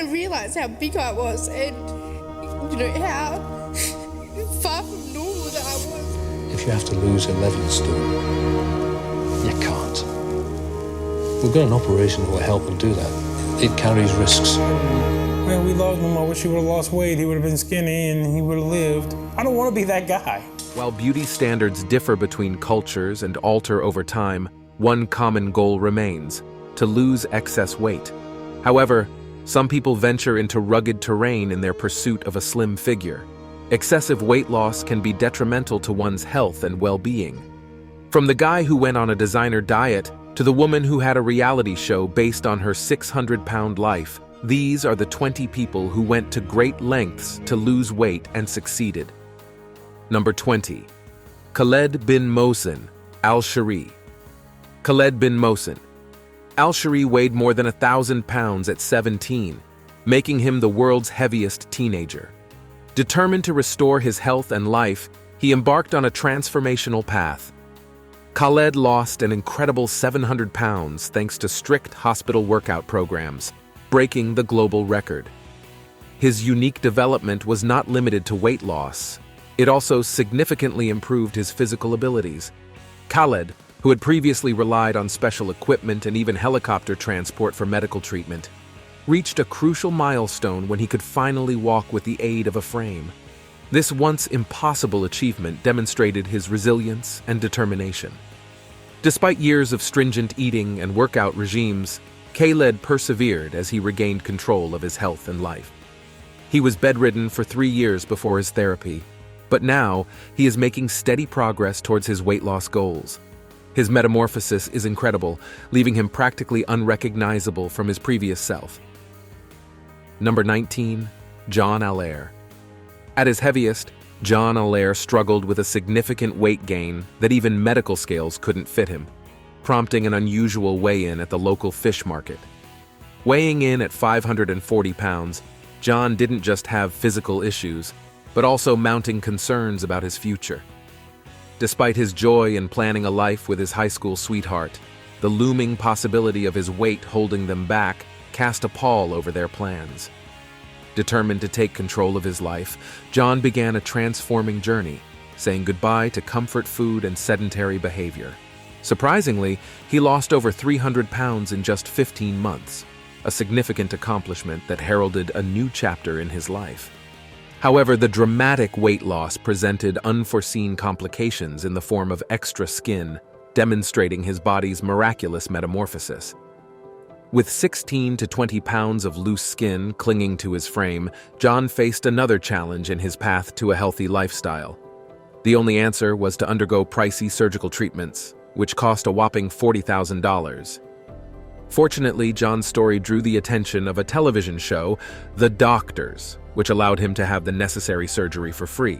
didn't realize how big I was and, how far from normal that I was. If you have to lose 11 stone, you can't. We've got an operation that will help him do that. It carries risks. Man, we lost him. I wish he would have lost weight. He would have been skinny and he would have lived. I don't want to be that guy. While beauty standards differ between cultures and alter over time, one common goal remains: to lose excess weight. However, some people venture into rugged terrain in their pursuit of a slim figure. Excessive weight loss can be detrimental to one's health and well-being. From the guy who went on a designer diet to the woman who had a reality show based on her 600-pound life, these are the 20 people who went to great lengths to lose weight and succeeded. Number 20. Khaled bin Mosen, Al-Shari. Khaled bin Mosen. Al-Shari weighed more than 1,000 pounds at 17, making him the world's heaviest teenager. Determined to restore his health and life, he embarked on a transformational path. Khaled lost an incredible 700 pounds thanks to strict hospital workout programs, breaking the global record. His unique development was not limited to weight loss. It also significantly improved his physical abilities. Khaled, who had previously relied on special equipment and even helicopter transport for medical treatment, reached a crucial milestone when he could finally walk with the aid of a frame. This once impossible achievement demonstrated his resilience and determination. Despite years of stringent eating and workout regimes, Khaled persevered as he regained control of his health and life. He was bedridden for 3 years before his therapy, but now he is making steady progress towards his weight loss goals. His metamorphosis is incredible, leaving him practically unrecognizable from his previous self. Number 19. John ALAIR. At his heaviest, John ALAIR struggled with a significant weight gain that even medical scales couldn't fit him, prompting an unusual weigh-in at the local fish market. Weighing in at 540 pounds, John didn't just have physical issues, but also mounting concerns about his future. Despite his joy in planning a life with his high school sweetheart, the looming possibility of his weight holding them back cast a pall over their plans. Determined to take control of his life, John began a transforming journey, saying goodbye to comfort food and sedentary behavior. Surprisingly, he lost over 300 pounds in just 15 months, a significant accomplishment that heralded a new chapter in his life. However, the dramatic weight loss presented unforeseen complications in the form of extra skin, demonstrating his body's miraculous metamorphosis. With 16 to 20 pounds of loose skin clinging to his frame, John faced another challenge in his path to a healthy lifestyle. The only answer was to undergo pricey surgical treatments, which cost a whopping $40,000. Fortunately, John's story drew the attention of a television show, The Doctors, which allowed him to have the necessary surgery for free.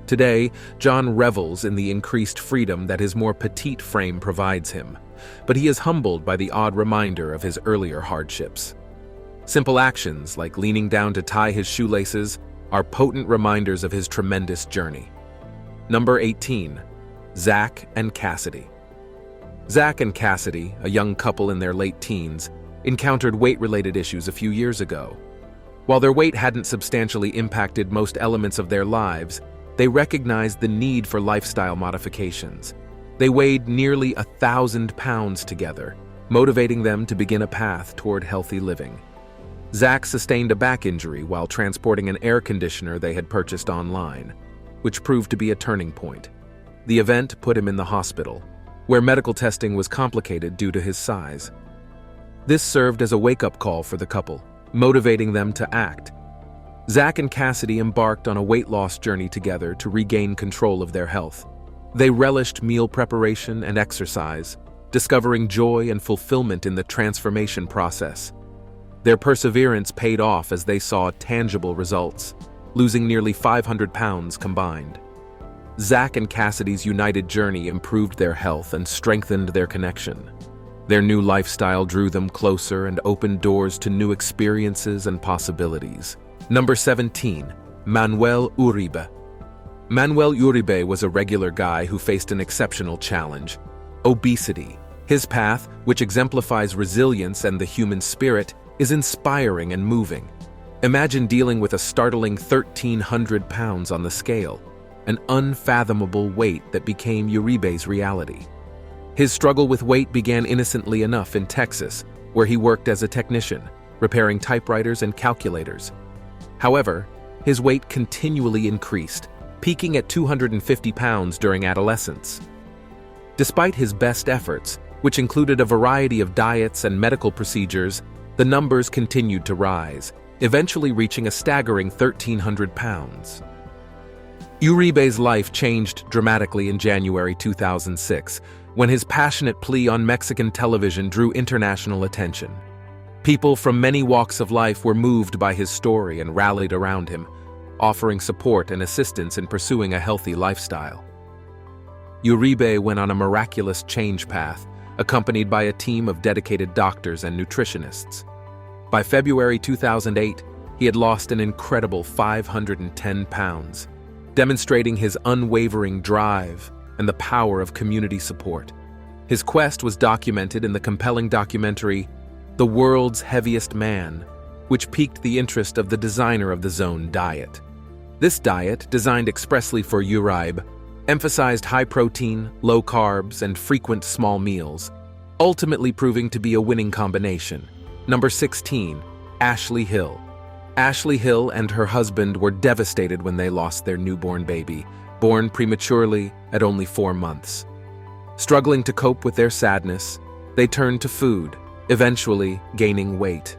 Today, John revels in the increased freedom that his more petite frame provides him, but he is humbled by the odd reminder of his earlier hardships. Simple actions like leaning down to tie his shoelaces are potent reminders of his tremendous journey. Number 18. Zach and Cassidy. Zach and Cassidy, a young couple in their late teens, encountered weight-related issues a few years ago. While their weight hadn't substantially impacted most elements of their lives, they recognized the need for lifestyle modifications. They weighed nearly 1,000 pounds together, motivating them to begin a path toward healthy living. Zach sustained a back injury while transporting an air conditioner they had purchased online, which proved to be a turning point. The event put him in the hospital, where medical testing was complicated due to his size. This served as a wake-up call for the couple, motivating them to act. Zach and Cassidy embarked on a weight loss journey together to regain control of their health. They relished meal preparation and exercise, discovering joy and fulfillment in the transformation process. Their perseverance paid off as they saw tangible results, losing nearly 500 pounds combined. Zach and Cassidy's united journey improved their health and strengthened their connection. Their new lifestyle drew them closer and opened doors to new experiences and possibilities. Number 17. Manuel Uribe. Manuel Uribe was a regular guy who faced an exceptional challenge: obesity. His path, which exemplifies resilience and the human spirit, is inspiring and moving. Imagine dealing with a startling 1,300 pounds on the scale, an unfathomable weight that became Uribe's reality. His struggle with weight began innocently enough in Texas, where he worked as a technician, repairing typewriters and calculators. However, his weight continually increased, peaking at 250 pounds during adolescence. Despite his best efforts, which included a variety of diets and medical procedures, the numbers continued to rise, eventually reaching a staggering 1,300 pounds. Uribe's life changed dramatically in January 2006, when his passionate plea on Mexican television drew international attention. People from many walks of life were moved by his story and rallied around him, offering support and assistance in pursuing a healthy lifestyle. Uribe went on a miraculous change path, accompanied by a team of dedicated doctors and nutritionists. By February 2008, he had lost an incredible 510 pounds, demonstrating his unwavering drive and the power of community support. His quest was documented in the compelling documentary, The World's Heaviest Man, which piqued the interest of the designer of the Zone diet. This diet, designed expressly for Uribe, emphasized high protein, low carbs, and frequent small meals, ultimately proving to be a winning combination. Number 16, Ashley Hill. Ashley Hill and her husband were devastated when they lost their newborn baby, born prematurely at only 4 months. Struggling to cope with their sadness, they turned to food, eventually gaining weight.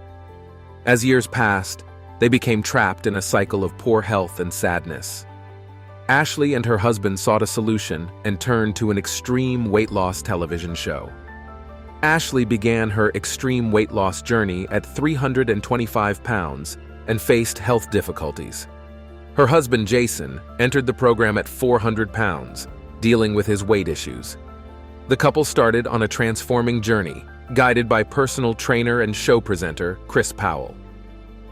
As years passed, they became trapped in a cycle of poor health and sadness. Ashley and her husband sought a solution and turned to an extreme weight loss television show. Ashley began her extreme weight loss journey at 325 pounds and faced health difficulties. Her husband, Jason, entered the program at 400 pounds, dealing with his weight issues. The couple started on a transforming journey, guided by personal trainer and show presenter Chris Powell.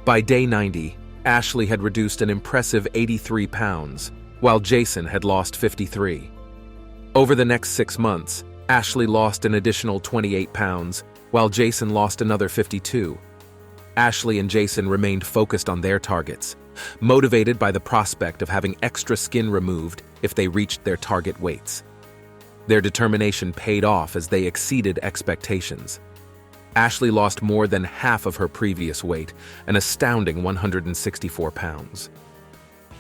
By day 90, Ashley had reduced an impressive 83 pounds, while Jason had lost 53. Over the next 6 months, Ashley lost an additional 28 pounds, while Jason lost another 52. Ashley and Jason remained focused on their targets, motivated by the prospect of having extra skin removed if they reached their target weights. Their determination paid off as they exceeded expectations. Ashley lost more than half of her previous weight, an astounding 164 pounds.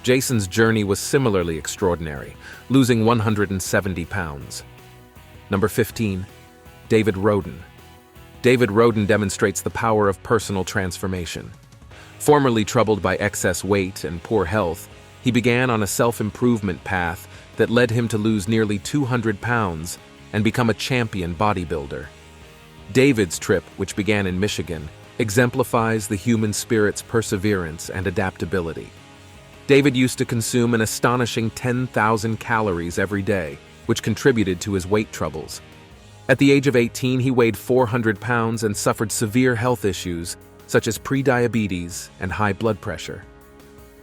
Jason's journey was similarly extraordinary, losing 170 pounds. Number 15, David Rhoden. David Rhoden demonstrates the power of personal transformation. Formerly troubled by excess weight and poor health, he began on a self-improvement path that led him to lose nearly 200 pounds and become a champion bodybuilder. David's trip, which began in Michigan, exemplifies the human spirit's perseverance and adaptability. David used to consume an astonishing 10,000 calories every day, which contributed to his weight troubles. At the age of 18, he weighed 400 pounds and suffered severe health issues such as prediabetes and high blood pressure.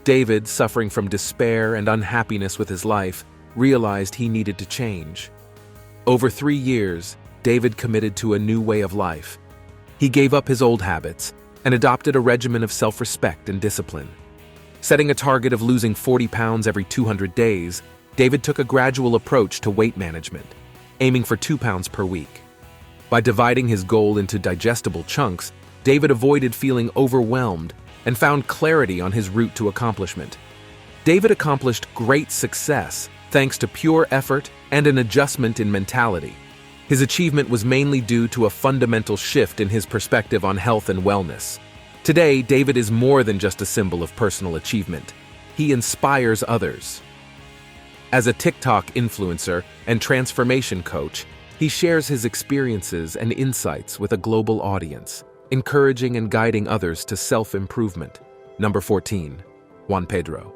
David, suffering from despair and unhappiness with his life, realized he needed to change. Over 3 years, David committed to a new way of life. He gave up his old habits and adopted a regimen of self-respect and discipline. Setting a target of losing 40 pounds every 200 days, David took a gradual approach to weight management, aiming for 2 pounds per week. By dividing his goal into digestible chunks, David avoided feeling overwhelmed and found clarity on his route to accomplishment. David accomplished great success thanks to pure effort and an adjustment in mentality. His achievement was mainly due to a fundamental shift in his perspective on health and wellness. Today, David is more than just a symbol of personal achievement. He inspires others. As a TikTok influencer and transformation coach, he shares his experiences and insights with a global audience, encouraging and guiding others to self-improvement. Number 14, Juan Pedro.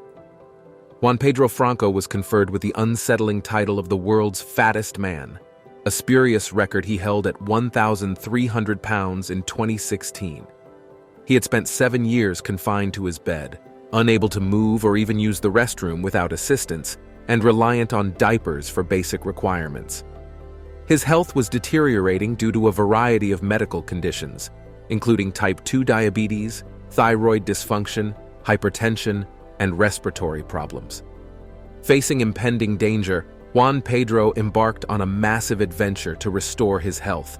Juan Pedro Franco was conferred with the unsettling title of the world's fattest man, a spurious record he held at 1,300 pounds in 2016. He had spent 7 years confined to his bed, unable to move or even use the restroom without assistance, and reliant on diapers for basic requirements. His health was deteriorating due to a variety of medical conditions, including type 2 diabetes, thyroid dysfunction, hypertension, and respiratory problems. Facing impending danger, Juan Pedro embarked on a massive adventure to restore his health.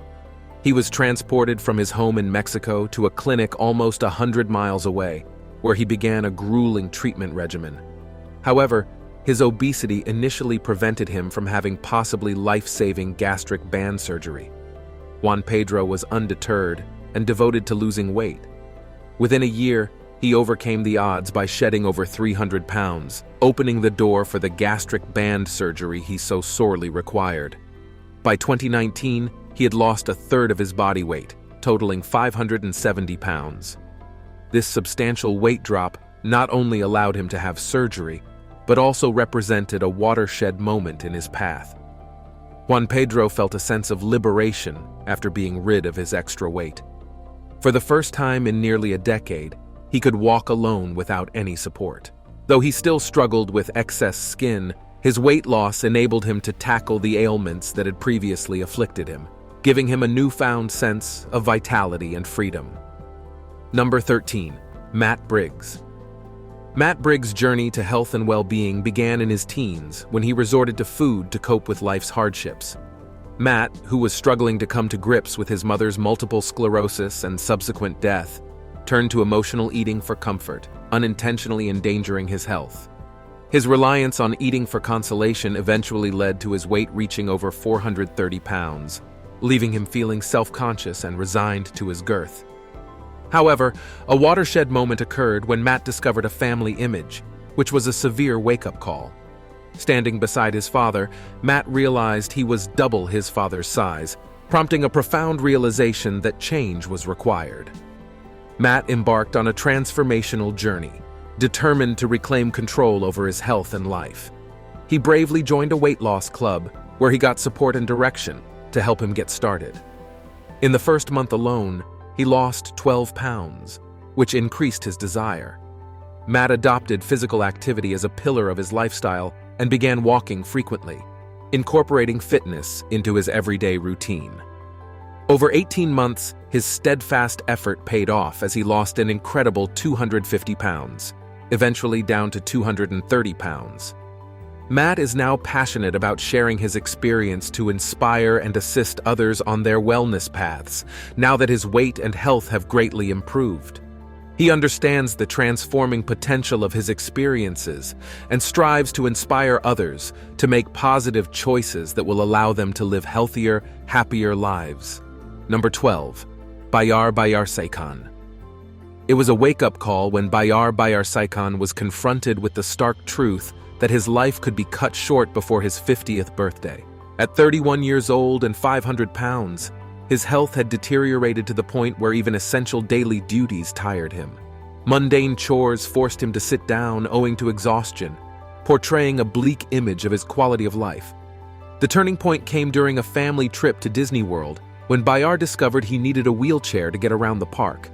He was transported from his home in Mexico to a clinic almost 100 miles away, where he began a grueling treatment regimen. However, his obesity initially prevented him from having possibly life-saving gastric band surgery. Juan Pedro was undeterred and devoted to losing weight. Within a year, he overcame the odds by shedding over 300 pounds, opening the door for the gastric band surgery he so sorely required. By 2019, he had lost a third of his body weight, totaling 570 pounds. This substantial weight drop not only allowed him to have surgery, but also represented a watershed moment in his path. Juan Pedro felt a sense of liberation after being rid of his extra weight. For the first time in nearly a decade, he could walk alone without any support. Though he still struggled with excess skin, his weight loss enabled him to tackle the ailments that had previously afflicted him, giving him a newfound sense of vitality and freedom. Number 13. Matt Briggs. Matt Briggs' journey to health and well-being began in his teens when he resorted to food to cope with life's hardships. Matt, who was struggling to come to grips with his mother's multiple sclerosis and subsequent death, turned to emotional eating for comfort, unintentionally endangering his health. His reliance on eating for consolation eventually led to his weight reaching over 430 pounds, leaving him feeling self-conscious and resigned to his girth. However, a watershed moment occurred when Matt discovered a family image, which was a severe wake-up call. Standing beside his father, Matt realized he was double his father's size, prompting a profound realization that change was required. Matt embarked on a transformational journey, determined to reclaim control over his health and life. He bravely joined a weight loss club, where he got support and direction to help him get started. In the first month alone, he lost 12 pounds, which increased his desire. Matt adopted physical activity as a pillar of his lifestyle and began walking frequently, incorporating fitness into his everyday routine. Over 18 months, his steadfast effort paid off as he lost an incredible 250 pounds, eventually down to 230 pounds. Matt is now passionate about sharing his experience to inspire and assist others on their wellness paths, now that his weight and health have greatly improved. He understands the transforming potential of his experiences and strives to inspire others to make positive choices that will allow them to live healthier, happier lives. Number 12. Bayar Saikan. It was a wake-up call when Bayar Saikan was confronted with the stark truth that his life could be cut short before his 50th birthday. At 31 years old and 500 pounds, his health had deteriorated to the point where even essential daily duties tired him. Mundane chores forced him to sit down owing to exhaustion, portraying a bleak image of his quality of life. The turning point came during a family trip to Disney World when Bayar discovered he needed a wheelchair to get around the park.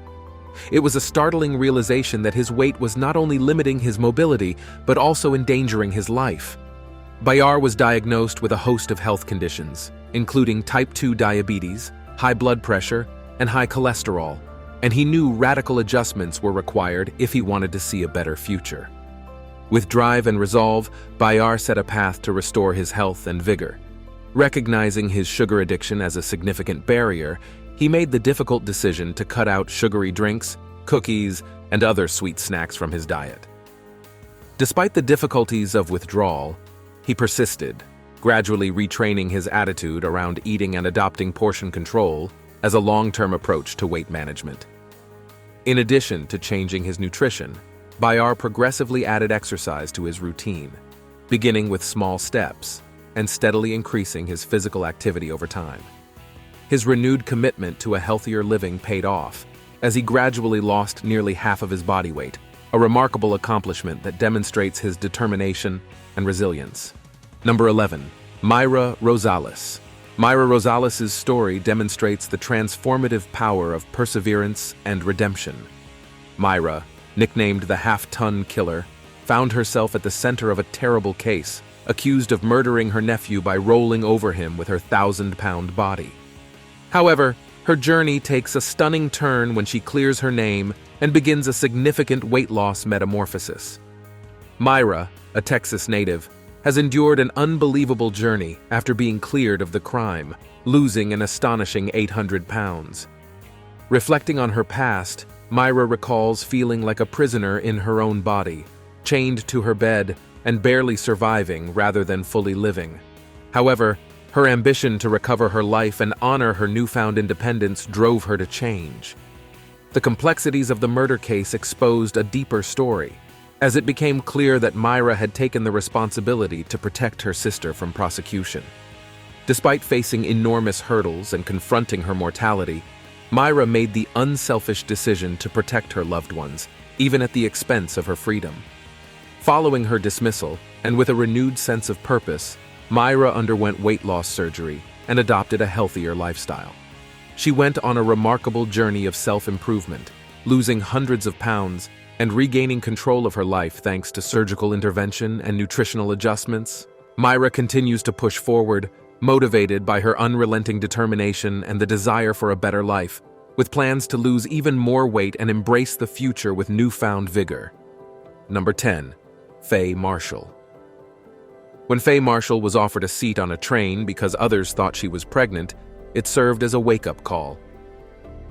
It was a startling realization that his weight was not only limiting his mobility, but also endangering his life. Bayar was diagnosed with a host of health conditions, including type 2 diabetes, high blood pressure, and high cholesterol, and he knew radical adjustments were required if he wanted to see a better future. With drive and resolve, Bayar set a path to restore his health and vigor. Recognizing his sugar addiction as a significant barrier, he made the difficult decision to cut out sugary drinks, cookies, and other sweet snacks from his diet. Despite the difficulties of withdrawal, he persisted, gradually retraining his attitude around eating and adopting portion control as a long-term approach to weight management. In addition to changing his nutrition, Bayar progressively added exercise to his routine, beginning with small steps and steadily increasing his physical activity over time. His renewed commitment to a healthier living paid off, as he gradually lost nearly half of his body weight, a remarkable accomplishment that demonstrates his determination and resilience. Number 11. Myra Rosales. Myra Rosales' story demonstrates the transformative power of perseverance and redemption. Myra, nicknamed the half-ton killer, found herself at the center of a terrible case, accused of murdering her nephew by rolling over him with her 1,000-pound body. However, Her journey takes a stunning turn when she clears her name and begins a significant weight loss metamorphosis. Myra, a Texas native, has endured an unbelievable journey after being cleared of the crime, losing an astonishing 800 pounds. Reflecting on her past, Myra recalls feeling like a prisoner in her own body, chained to her bed and barely surviving rather than fully living. However, her ambition to recover her life and honor her newfound independence drove her to change. The complexities of the murder case exposed a deeper story, as it became clear that Myra had taken the responsibility to protect her sister from prosecution. Despite facing enormous hurdles and confronting her mortality, Myra made the unselfish decision to protect her loved ones, even at the expense of her freedom. Following her dismissal, and with a renewed sense of purpose, Myra underwent weight loss surgery and adopted a healthier lifestyle. She went on a remarkable journey of self-improvement, losing hundreds of pounds and regaining control of her life thanks to surgical intervention and nutritional adjustments. Myra continues to push forward, motivated by her unrelenting determination and the desire for a better life, with plans to lose even more weight and embrace the future with newfound vigor. Number 10. Fay Marshall. When Fay Marshall was offered a seat on a train because others thought she was pregnant, it served as a wake-up call.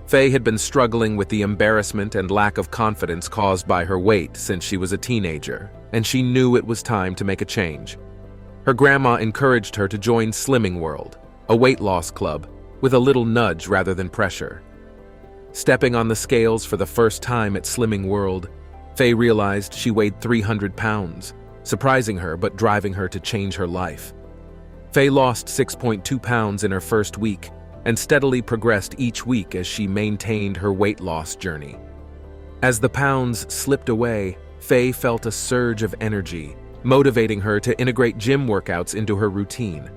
Fay had been struggling with the embarrassment and lack of confidence caused by her weight since she was a teenager, and she knew it was time to make a change. Her grandma encouraged her to join Slimming World, a weight loss club, with a little nudge rather than pressure. Stepping on the scales for the first time at Slimming World, Fay realized she weighed 300 pounds, surprising her but driving her to change her life. Fay lost 6.2 pounds in her first week and steadily progressed each week as she maintained her weight loss journey. As the pounds slipped away, Fay felt a surge of energy, motivating her to integrate gym workouts into her routine.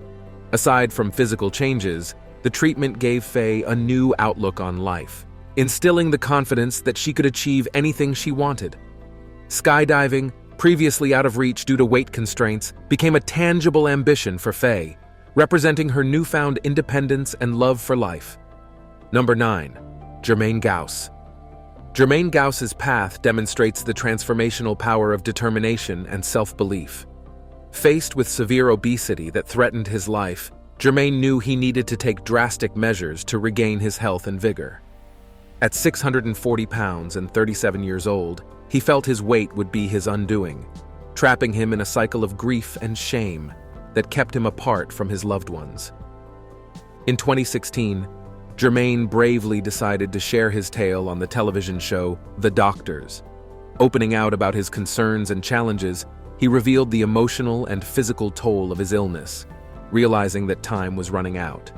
Aside from physical changes, the treatment gave Fay a new outlook on life, instilling the confidence that she could achieve anything she wanted. Skydiving, previously out of reach due to weight constraints, became a tangible ambition for Fay, representing her newfound independence and love for life. Number 9. Germaine Gaus. Germaine Gaus's path demonstrates the transformational power of determination and self-belief. Faced with severe obesity that threatened his life, Germaine knew he needed to take drastic measures to regain his health and vigor. At 640 pounds and 37 years old, he felt his weight would be his undoing, trapping him in a cycle of grief and shame that kept him apart from his loved ones. In 2016, Germaine bravely decided to share his tale on the television show The Doctors. Opening out about his concerns and challenges, he revealed the emotional and physical toll of his illness, realizing that time was running out.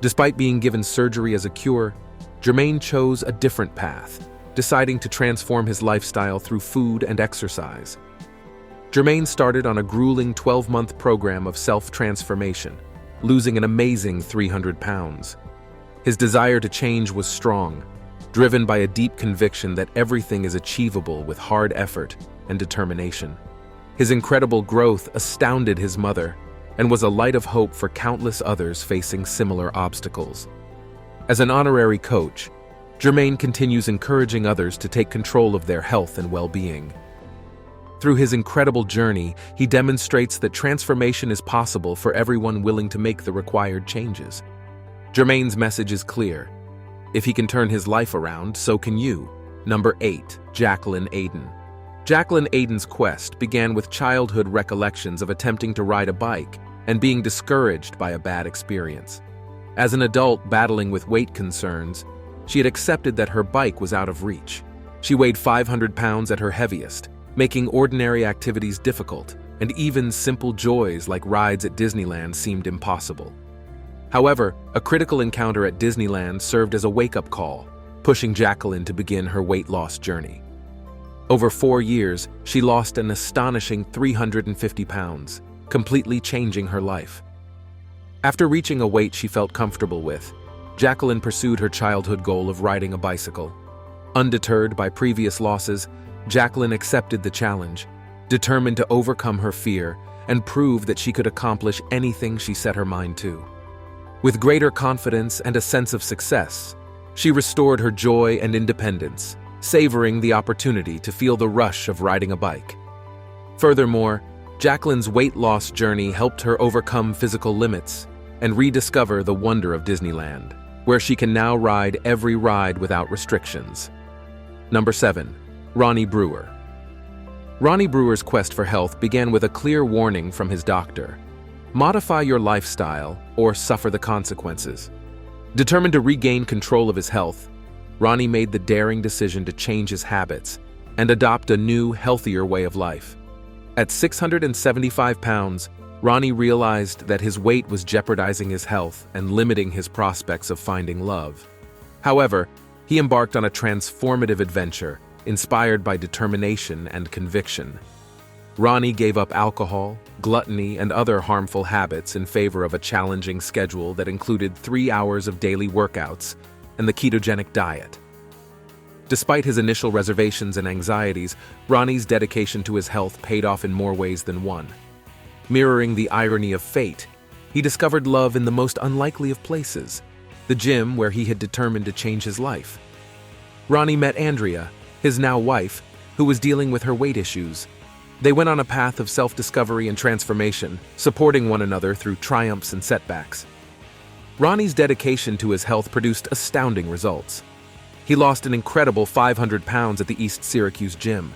Despite being given surgery as a cure, Germaine chose a different path, deciding to transform his lifestyle through food and exercise. Germaine started on a grueling 12-month program of self-transformation, losing an amazing 300 pounds. His desire to change was strong, driven by a deep conviction that everything is achievable with hard effort and determination. His incredible growth astounded his mother and was a light of hope for countless others facing similar obstacles. As an honorary coach, Germaine continues encouraging others to take control of their health and well-being. Through his incredible journey, he demonstrates that transformation is possible for everyone willing to make the required changes. Germaine's message is clear. If he can turn his life around, so can you. Number 8. Jacqueline Aiden. Jacqueline Aiden's quest began with childhood recollections of attempting to ride a bike and being discouraged by a bad experience. As an adult battling with weight concerns, she had accepted that her bike was out of reach. She weighed 500 pounds at her heaviest, making ordinary activities difficult, and even simple joys like rides at Disneyland seemed impossible. However, a critical encounter at Disneyland served as a wake-up call, pushing Jacqueline to begin her weight loss journey. Over 4 years, she lost an astonishing 350 pounds, completely changing her life. After reaching a weight she felt comfortable with, Jacqueline pursued her childhood goal of riding a bicycle. Undeterred by previous losses, Jacqueline accepted the challenge, determined to overcome her fear and prove that she could accomplish anything she set her mind to. With greater confidence and a sense of success, she restored her joy and independence, savoring the opportunity to feel the rush of riding a bike. Furthermore, Jacqueline's weight loss journey helped her overcome physical limits and rediscover the wonder of Disneyland, where she can now ride every ride without restrictions. Number 7. Ronnie Brewer. Ronnie Brewer's quest for health began with a clear warning from his doctor: modify your lifestyle or suffer the consequences. Determined to regain control of his health, Ronnie made the daring decision to change his habits and adopt a new, healthier way of life. At 675 pounds, Ronnie realized that his weight was jeopardizing his health and limiting his prospects of finding love. However, he embarked on a transformative adventure inspired by determination and conviction. Ronnie gave up alcohol, gluttony, and other harmful habits in favor of a challenging schedule that included 3 hours of daily workouts and the ketogenic diet. Despite his initial reservations and anxieties, Ronnie's dedication to his health paid off in more ways than one. Mirroring the irony of fate, he discovered love in the most unlikely of places, the gym where he had determined to change his life. Ronnie met Andrea, his now wife, who was dealing with her weight issues. They went on a path of self-discovery and transformation, supporting one another through triumphs and setbacks. Ronnie's dedication to his health produced astounding results. He lost an incredible 500 pounds at the East Syracuse gym,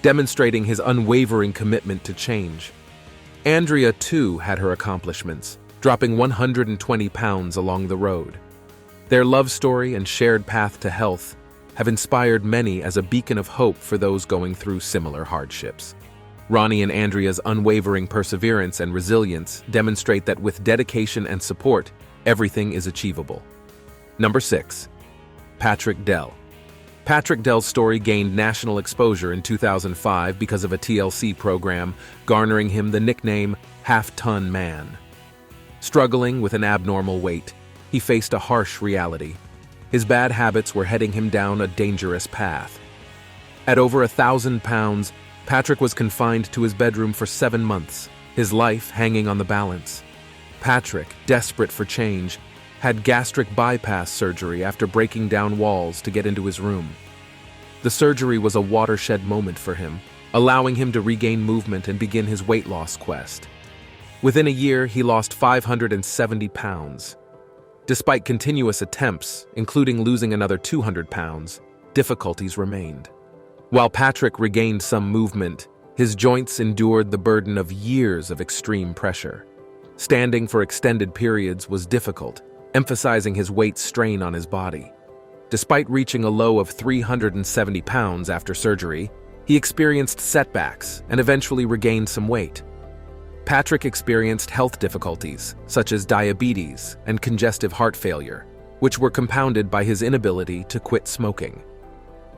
demonstrating his unwavering commitment to change. Andrea, too, had her accomplishments, dropping 120 pounds along the road. Their love story and shared path to health have inspired many as a beacon of hope for those going through similar hardships. Ronnie and Andrea's unwavering perseverance and resilience demonstrate that with dedication and support, everything is achievable. Number 6. Patrick Dell. Patrick Dell's story gained national exposure in 2005 because of a TLC program, garnering him the nickname Half-Ton Man. Struggling with an abnormal weight, he faced a harsh reality. His bad habits were heading him down a dangerous path. At over 1,000 pounds, Patrick was confined to his bedroom for 7 months, his life hanging on the balance. Patrick, desperate for change, had gastric bypass surgery after breaking down walls to get into his room. The surgery was a watershed moment for him, allowing him to regain movement and begin his weight loss quest. Within a year, he lost 570 pounds. Despite continuous attempts, including losing another 200 pounds, difficulties remained. While Patrick regained some movement, his joints endured the burden of years of extreme pressure. Standing for extended periods was difficult, emphasizing his weight's strain on his body. Despite reaching a low of 370 pounds after surgery, he experienced setbacks and eventually regained some weight. Patrick experienced health difficulties, such as diabetes and congestive heart failure, which were compounded by his inability to quit smoking.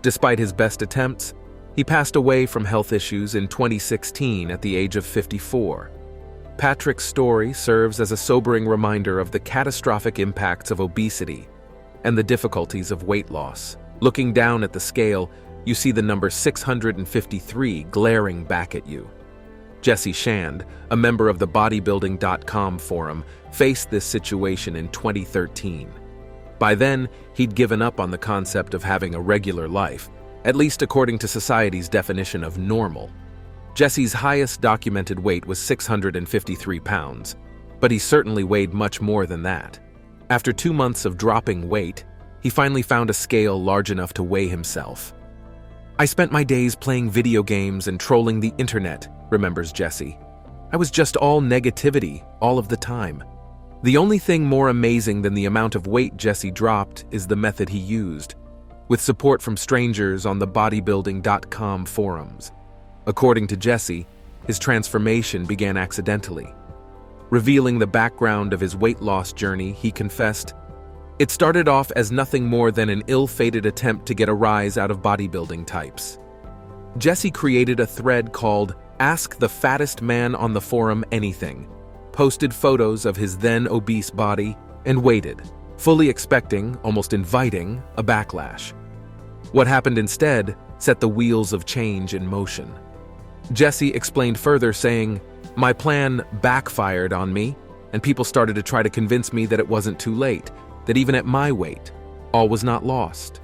Despite his best attempts, he passed away from health issues in 2016 at the age of 54. Patrick's story serves as a sobering reminder of the catastrophic impacts of obesity and the difficulties of weight loss. Looking down at the scale, you see the number 653 glaring back at you. Jesse Shand, a member of the bodybuilding.com forum, faced this situation in 2013. By then, he'd given up on the concept of having a regular life, at least according to society's definition of normal. Jesse's highest documented weight was 653 pounds, but he certainly weighed much more than that. After 2 months of dropping weight, he finally found a scale large enough to weigh himself. "I spent my days playing video games and trolling the internet," remembers Jesse. "I was just all negativity, all of the time." The only thing more amazing than the amount of weight Jesse dropped is the method he used, with support from strangers on the bodybuilding.com forums. According to Jesse, his transformation began accidentally. Revealing the background of his weight loss journey, he confessed, "It started off as nothing more than an ill-fated attempt to get a rise out of bodybuilding types." Jesse created a thread called "Ask the Fattest Man on the Forum Anything," posted photos of his then obese body, and waited, fully expecting, almost inviting, a backlash. What happened instead set the wheels of change in motion. Jesse explained further, saying, "My plan backfired on me. and people started to try to convince me that it wasn't too late, that even at my weight, all was not lost.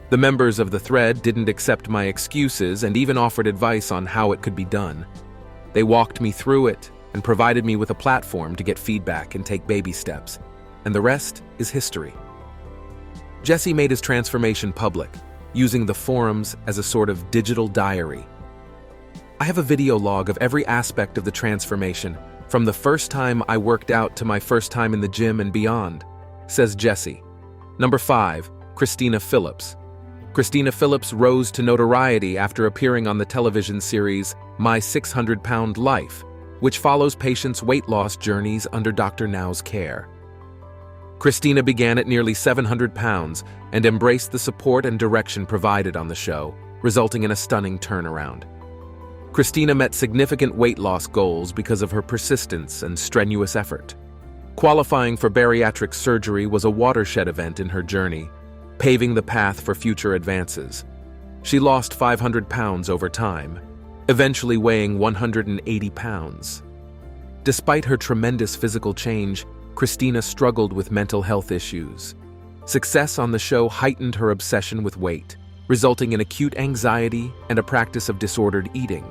The members of the thread didn't accept my excuses and even offered advice on how it could be done. They walked me through it and provided me with a platform to get feedback and take baby steps, and the rest is history. Jesse made his transformation public, using the forums as a sort of digital diary. I have a video log of every aspect of the transformation, from the first time I worked out to my first time in the gym and beyond, says Jesse. Number 5, Christina Phillips. Christina Phillips rose to notoriety after appearing on the television series My 600-Pound Life, which follows patients' weight loss journeys under Dr. Now's care. Christina began at nearly 700 pounds and embraced the support and direction provided on the show, resulting in a stunning turnaround. Christina met significant weight loss goals because of her persistence and strenuous effort. Qualifying for bariatric surgery was a watershed event in her journey, paving the path for future advances. She lost 500 pounds over time, eventually weighing 180 pounds. Despite her tremendous physical change, Christina struggled with mental health issues. Success on the show heightened her obsession with weight, resulting in acute anxiety and a practice of disordered eating.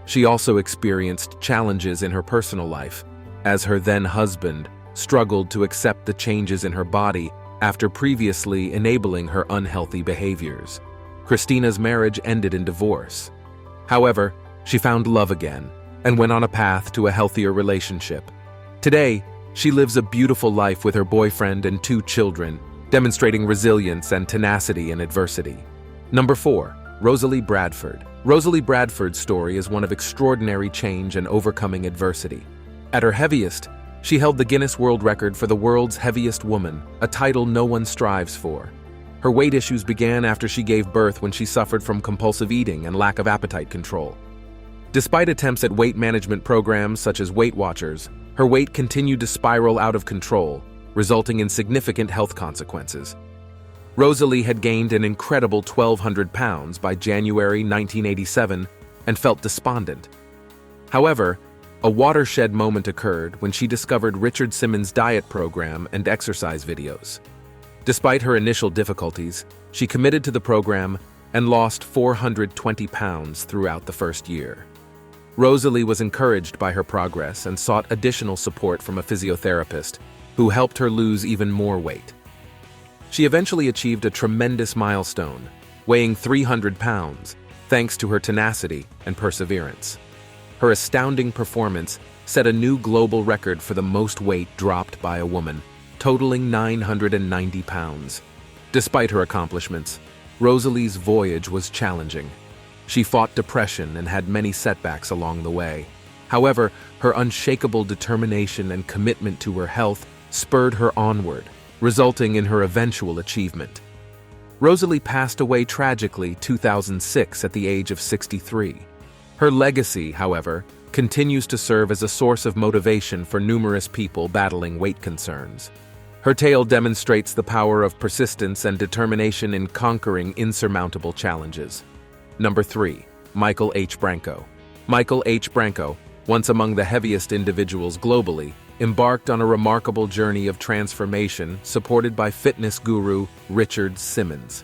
She also experienced challenges in her personal life, as her then-husband struggled to accept the changes in her body after previously enabling her unhealthy behaviors. Christina's marriage ended in divorce. However, she found love again and went on a path to a healthier relationship. Today, she lives a beautiful life with her boyfriend and 2 children, demonstrating resilience and tenacity in adversity. Number 4, Rosalie Bradford. Rosalie Bradford's story is one of extraordinary change and overcoming adversity. At her heaviest, she held the Guinness World Record for the world's heaviest woman, a title no one strives for. Her weight issues began after she gave birth when she suffered from compulsive eating and lack of appetite control. Despite attempts at weight management programs such as Weight Watchers, her weight continued to spiral out of control, resulting in significant health consequences. Rosalie had gained an incredible 1,200 pounds by January 1987 and felt despondent. However, a watershed moment occurred when she discovered Richard Simmons' diet program and exercise videos. Despite her initial difficulties, she committed to the program and lost 420 pounds throughout the first year. Rosalie was encouraged by her progress and sought additional support from a physiotherapist, who helped her lose even more weight. She eventually achieved a tremendous milestone, weighing 300 pounds, thanks to her tenacity and perseverance. Her astounding performance set a new global record for the most weight dropped by a woman, totaling 990 pounds. Despite her accomplishments, Rosalie's voyage was challenging. She fought depression and had many setbacks along the way. However, her unshakable determination and commitment to her health spurred her onward, resulting in her eventual achievement. Rosalie passed away tragically 2006 at the age of 63. Her legacy, however, continues to serve as a source of motivation for numerous people battling weight concerns. Her tale demonstrates the power of persistence and determination in conquering insurmountable challenges. Number 3, Michael H. Branco. Michael H. Branco, once among the heaviest individuals globally, embarked on a remarkable journey of transformation supported by fitness guru Richard Simmons.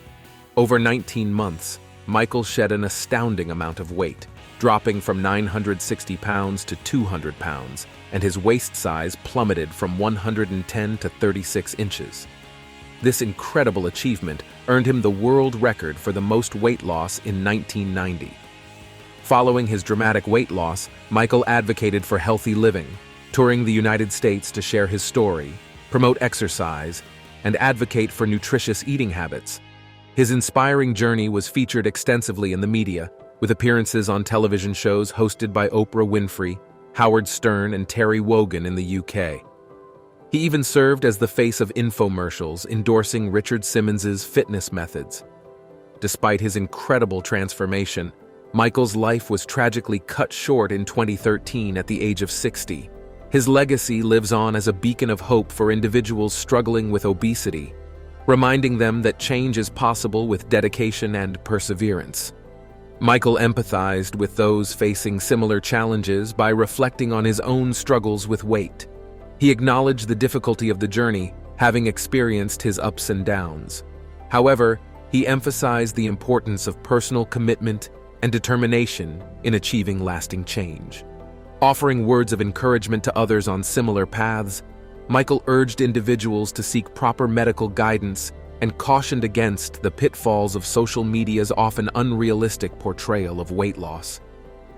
Over 19 months, Michael shed an astounding amount of weight, dropping from 960 pounds to 200 pounds, and his waist size plummeted from 110 to 36 inches. This incredible achievement earned him the world record for the most weight loss in 1990. Following his dramatic weight loss, Michael advocated for healthy living, touring the United States to share his story, promote exercise, and advocate for nutritious eating habits. His inspiring journey was featured extensively in the media, with appearances on television shows hosted by Oprah Winfrey, Howard Stern, and Terry Wogan in the UK. He even served as the face of infomercials endorsing Richard Simmons' fitness methods. Despite his incredible transformation, Michael's life was tragically cut short in 2013 at the age of 60. His legacy lives on as a beacon of hope for individuals struggling with obesity, reminding them that change is possible with dedication and perseverance. Michael empathized with those facing similar challenges by reflecting on his own struggles with weight. He acknowledged the difficulty of the journey, having experienced his ups and downs. However, he emphasized the importance of personal commitment and determination in achieving lasting change. Offering words of encouragement to others on similar paths, Michael urged individuals to seek proper medical guidance and cautioned against the pitfalls of social media's often unrealistic portrayal of weight loss.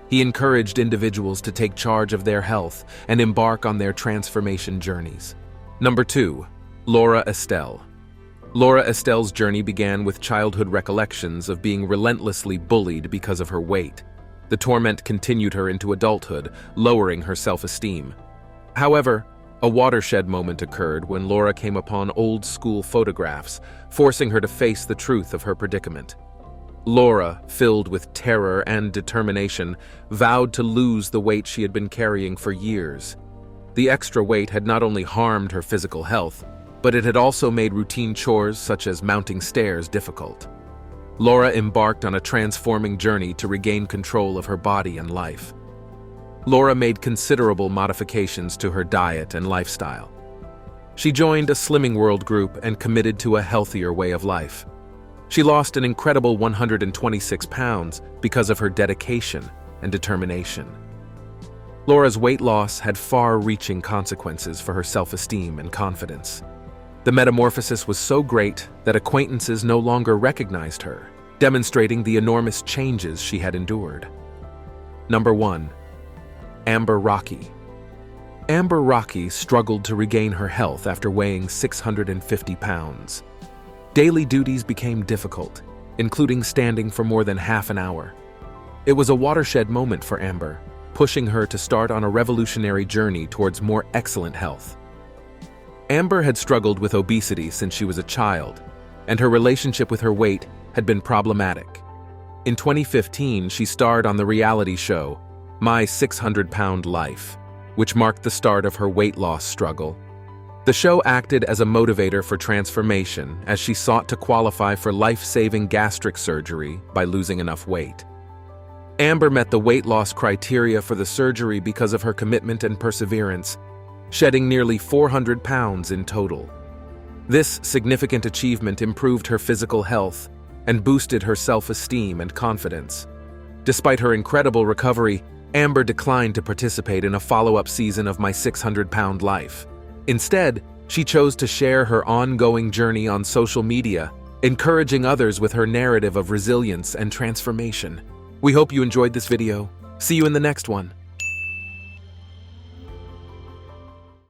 He encouraged individuals to take charge of their health and embark on their transformation journeys. Number 2. Laura Estelle. Laura Estelle's journey began with childhood recollections of being relentlessly bullied because of her weight. The torment continued her into adulthood, lowering her self-esteem. However, a watershed moment occurred when Laura came upon old-school photographs, forcing her to face the truth of her predicament. Laura, filled with terror and determination, vowed to lose the weight she had been carrying for years. The extra weight had not only harmed her physical health, but it had also made routine chores such as mounting stairs difficult. Laura embarked on a transforming journey to regain control of her body and life. Laura made considerable modifications to her diet and lifestyle. She joined a Slimming World group and committed to a healthier way of life. She lost an incredible 126 pounds because of her dedication and determination. Laura's weight loss had far-reaching consequences for her self-esteem and confidence. The metamorphosis was so great that acquaintances no longer recognized her, demonstrating the enormous changes she had endured. Number 1. Amber Rocky. Amber Rocky struggled to regain her health after weighing 650 pounds. Daily duties became difficult, including standing for more than half an hour. It was a watershed moment for Amber, pushing her to start on a revolutionary journey towards more excellent health. Amber had struggled with obesity since she was a child, and her relationship with her weight had been problematic. In 2015, she starred on the reality show, My 600-Pound Life, which marked the start of her weight loss struggle. The show acted as a motivator for transformation as she sought to qualify for life-saving gastric surgery by losing enough weight. Amber met the weight loss criteria for the surgery because of her commitment and perseverance, shedding nearly 400 pounds in total. This significant achievement improved her physical health and boosted her self-esteem and confidence. Despite her incredible recovery, Amber declined to participate in a follow-up season of My 600-Pound Life. Instead, she chose to share her ongoing journey on social media, encouraging others with her narrative of resilience and transformation. We hope you enjoyed this video. See you in the next one.